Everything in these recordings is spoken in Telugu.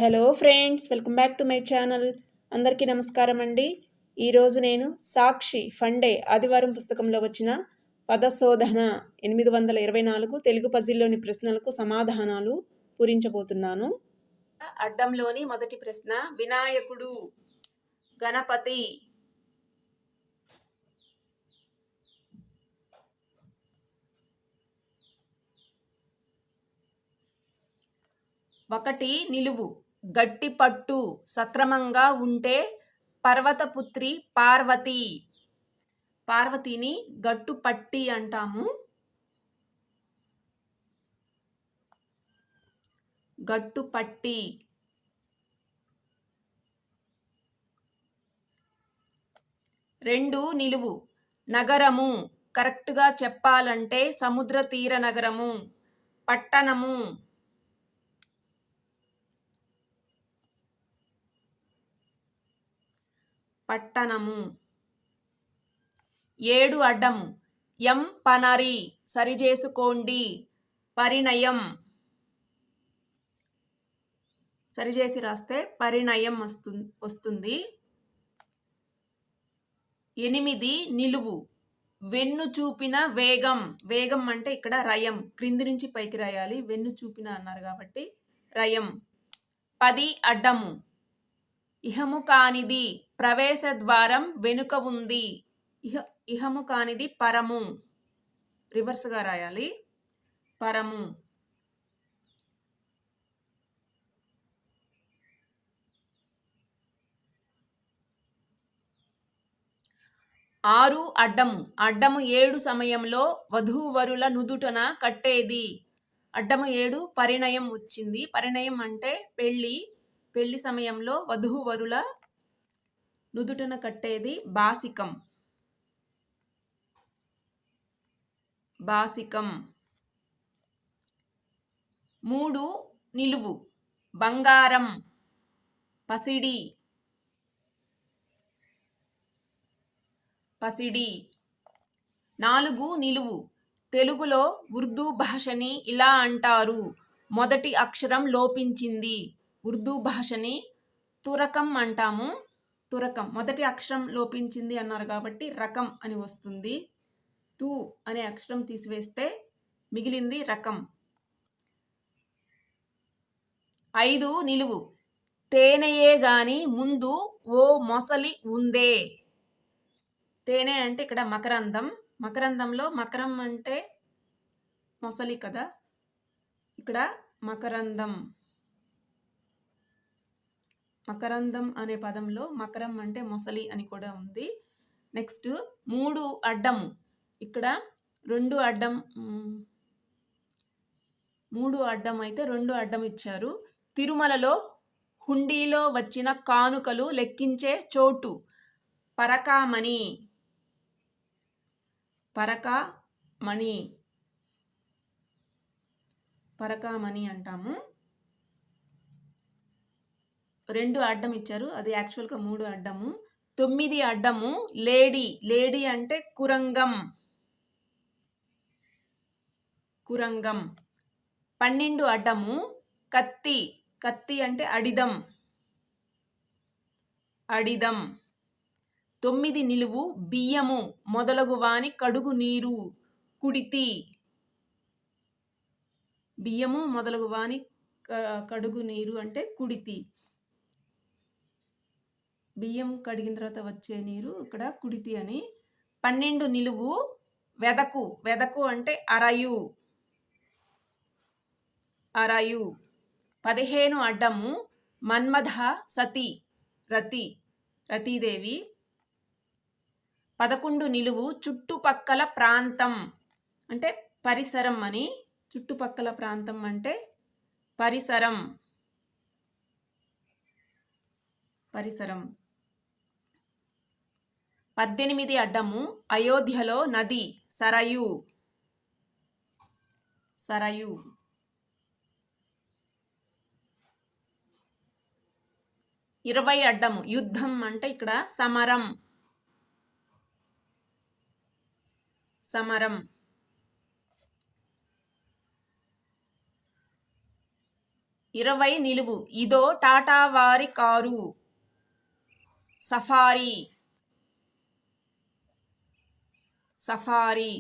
Hello friends, welcome back to my channel. అందరికీ నమస్కారం అండి. ఈరోజు నేను సాక్షి ఫండే ఆదివారం పుస్తకంలో వచ్చిన పదశోధన 824 తెలుగు పజిల్లోని ప్రశ్నలకు సమాధానాలు పూరించబోతున్నాను. అడ్డంలోని మొదటి ప్రశ్న, వినాయకుడు, గణపతి, ఒకటి నిలువు, గట్టి పట్టు, సక్రమంగా ఉంటే పర్వతపుత్రి పార్వతి. పార్వతిని గట్టు పట్టి అంటాము. గట్టు పట్టి. రెండు నిలువు, నగరము, కరెక్ట్గా చెప్పాలంటే సముద్ర తీర నగరము, పట్టణము. పట్టణము. ఏడు అడ్డము, ఎం పనరి, సరిచేసుకోండి, పరిణయం. సరిచేసి రాస్తే పరిణయం వస్తుంది. ఎనిమిది నిలువు, వెన్ను చూపిన వేగం. వేగం అంటే ఇక్కడ రయం, క్రింది నుంచి పైకి రాయాలి, వెన్ను చూపిన అన్నారు కాబట్టి రయం. 10 అడ్డము, ఇహము కానిది, ప్రవేశ ద్వారం వెనుక ఉంది. ఇహము కానిది పరము, రివర్స్గా రాయాలి, పరము. ఆరు అడ్డము, అడ్డము 7 సమయంలో వధూవరుల నుదుటన కట్టేది. అడ్డము 7 పరిణయం వచ్చింది. పరిణయం అంటే పెళ్ళి. పెళ్లి సమయంలో వధూవరుల నుదుటన కట్టేది బాసికం. బాసికం. 3 నిలువు, బంగారం, పసిడి. పసిడి. 4 నిలువు, తెలుగులో ఉర్దూ భాషని ఇలా అంటారు, మొదటి అక్షరం లోపించింది. ఉర్దూ భాషని తురకం అంటాము. తురకం, మొదటి అక్షరం లోపించింది అన్నారు కాబట్టి రకం అని వస్తుంది. తూ అనే అక్షరం తీసివేస్తే మిగిలింది రకం. 5 నిలువు, తేనెయే గాని ముందు ఓ మొసలి ఉందే. తేనె అంటే ఇక్కడ మకరందం. మకరందంలో మకరం అంటే మొసలి కదా, ఇక్కడ మకరందం. మకరందం అనే పదంలో మకరం అంటే మొసలి అని కూడా ఉంది. నెక్స్ట్ 3 అడ్డము, ఇక్కడ 2 అడ్డం, 3 అడ్డం అయితే 2 అడ్డం ఇచ్చారు. తిరుమలలో హుండీలో వచ్చిన కానుకలు లెక్కించే చోటు, పరకామణి. పరకామణి. పరకామణి అంటాము. 2 అడ్డం ఇచ్చారు, అది యాక్చువల్గా 3 అడ్డము. 9 అడ్డము, లేడీ. లేడీ అంటే కురంగం. కురంగం. 12 అడ్డము, కత్తి. కత్తి అంటే అడిదం. అడిదం. 9 నిలువు, బియ్యము మొదలగు వాని కడుగు నీరు, కుడితి. బియ్యము మొదలగు వాని కడుగు నీరు అంటే కుడితి. బియ్యం కడిగిన తర్వాత వచ్చే నీరు ఇక్కడ కుడితి అని. 12 నిలువు, వెదకు. వెదకు అంటే అరయు. అరయు. 15 అడ్డము, మన్మథ సతి, రతి, రతీదేవి. 11 నిలువు, చుట్టుపక్కల ప్రాంతం అంటే పరిసరం అని. చుట్టుపక్కల ప్రాంతం అంటే పరిసరం. పరిసరం. 18 అడ్డము, అయోధ్యలో నది, సరయు. సరయు. 20 అడ్డము, యుద్ధం అంటే ఇక్కడ సమరం. సమరం. 20 నిలువు ఇదో టాటా వారి కారు సఫారీ సఫారీ.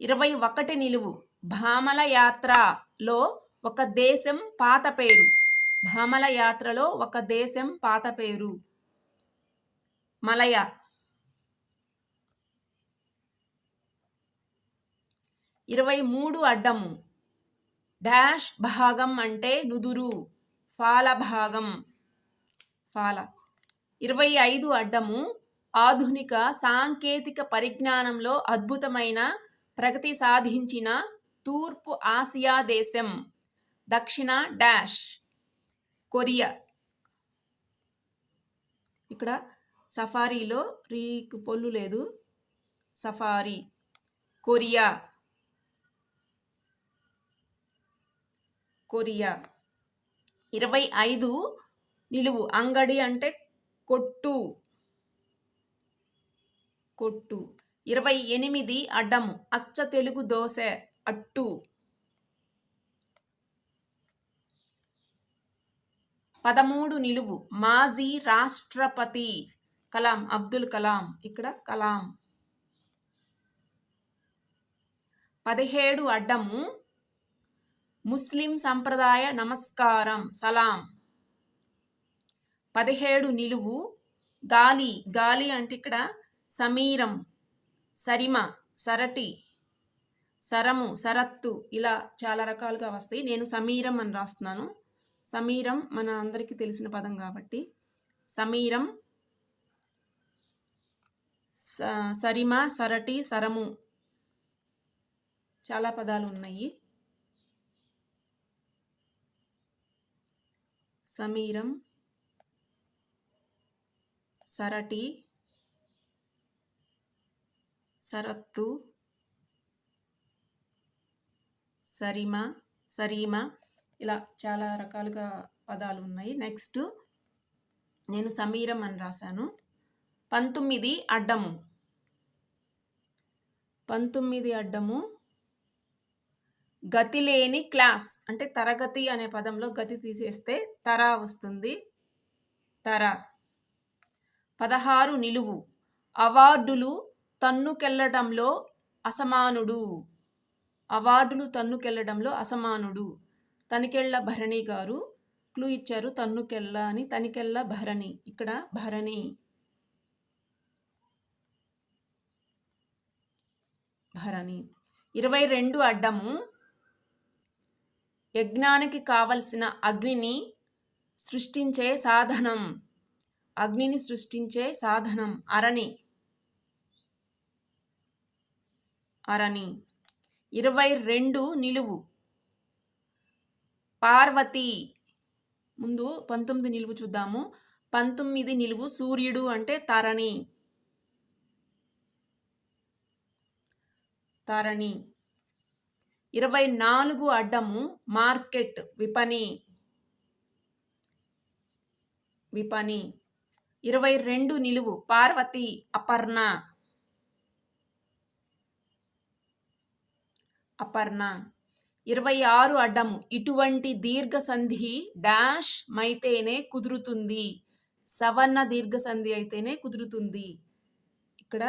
21 నిలువు భామల యాత్రలో ఒక దేశం పాత పేరు. భామల యాత్రలో ఒక దేశం పాత పేరు మలయ. 23 అడ్డము డాష్ భాగం అంటే నుదురు ఫాల భాగం ఫాల. 25 అడ్డము ఆధునిక సాంకేతిక పరిజ్ఞానంలో అద్భుతమైన ప్రగతి సాధించిన తూర్పు ఆసియా దేశం దక్షిణ డాష్ కొరియా. ఇక్కడ సఫారీలో రీకు పొల్లు లేదు, సఫారీ కొరియా కొరియా. 25 నిలువు అంగడి అంటే కొట్టు కొట్టు. 28 అడ్డము అచ్చ తెలుగు దోశ అట్టు. 13 నిలువు మాజీ రాష్ట్రపతి కలాం అబ్దుల్ కలాం, ఇక్కడ కలాం. 17 అడ్డము ముస్లిం సంప్రదాయ నమస్కారం సలాం. 17 నిలువు గాలి గాలి అంటే ఇక్కడ సమీరం సరిమ సరటి సరము సరత్తు ఇలా చాలా రకాలుగా వస్తాయి. నేను సమీరం అని రాస్తున్నాను. సమీరం మన అందరికీ తెలిసిన పదం కాబట్టి సమీరం సరిమ సరటి సరము చాలా పదాలు ఉన్నాయి. సమీరం సరటి సరత్తు సరిమ సరీమ ఇలా చాలా రకాలుగా పదాలు ఉన్నాయి. నెక్స్ట్ నేను సమీరం అని రాశాను. 19 అడ్డము 19 అడ్డము గతి లేని క్లాస్ అంటే తరగతి అనే పదంలో గతి తీసేస్తే తరా వస్తుంది తర. 16 నిలువు అవార్డులు తన్నుకెళ్లడంలో అసమానుడు అవార్డులు తన్నుకెళ్లడంలో అసమానుడు తనికెళ్ళ భరణి గారు క్లూ ఇచ్చారు తన్నుకెళ్ళ అని. తనికెళ్ళ భరణి ఇక్కడ భరణి భరణి. 22 అడ్డము యజ్ఞానికి కావలసిన అగ్నిని సృష్టించే సాధనం అగ్నిని సృష్టించే సాధనం అరణి అరణి. 22 నిలువు పార్వతి ముందు 19 నిలువు చూద్దాము. 19 నిలువు సూర్యుడు అంటే తరణి తరణి. 24 అడ్డము మార్కెట్ విపణి విపణి. 22 నిలువు పార్వతి అపర్ణ అపర్ణ. 26 అడ్డము ఇటువంటి దీర్ఘ సంధి డాష్ మైతేనే కుదురుతుంది సవర్ణ దీర్ఘ సంధి అయితేనే కుదురుతుంది. ఇక్కడ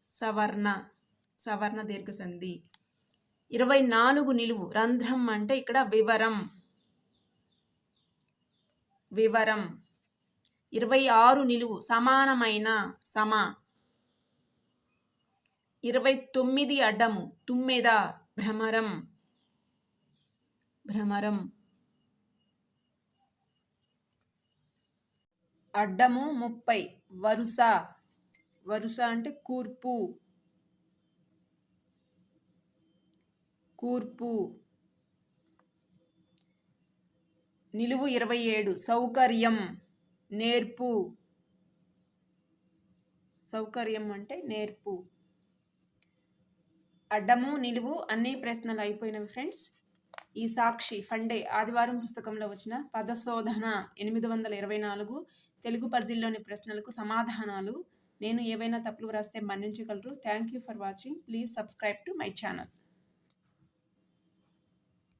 సవర్ణ సవర్ణ దీర్ఘ సంధి. 24 నిలువు రంధ్రం అంటే ఇక్కడ వివరం వివరం. 26 నిలువు సమానమైన సమ. 29 అడ్డము తుమ్మెద భ్రమరం భ్రమరం. అడ్డము 30 వరుస వరుస అంటే కూర్పు కూర్పు. నిలువు 27 సౌకర్యం నేర్పు సౌకర్యం అంటే నేర్పు. అడ్డము నిలువు అన్ని ప్రశ్నలు అయిపోయినవి ఫ్రెండ్స్. ఈ సాక్షి ఫండే ఆదివారం పుస్తకంలో వచ్చిన పదశోధన 824 తెలుగు పజిల్లోని ప్రశ్నలకు సమాధానాలు. నేను ఏవైనా తప్పులు రాస్తే మన్నించగలరు. Thank you for watching. Please subscribe to my channel.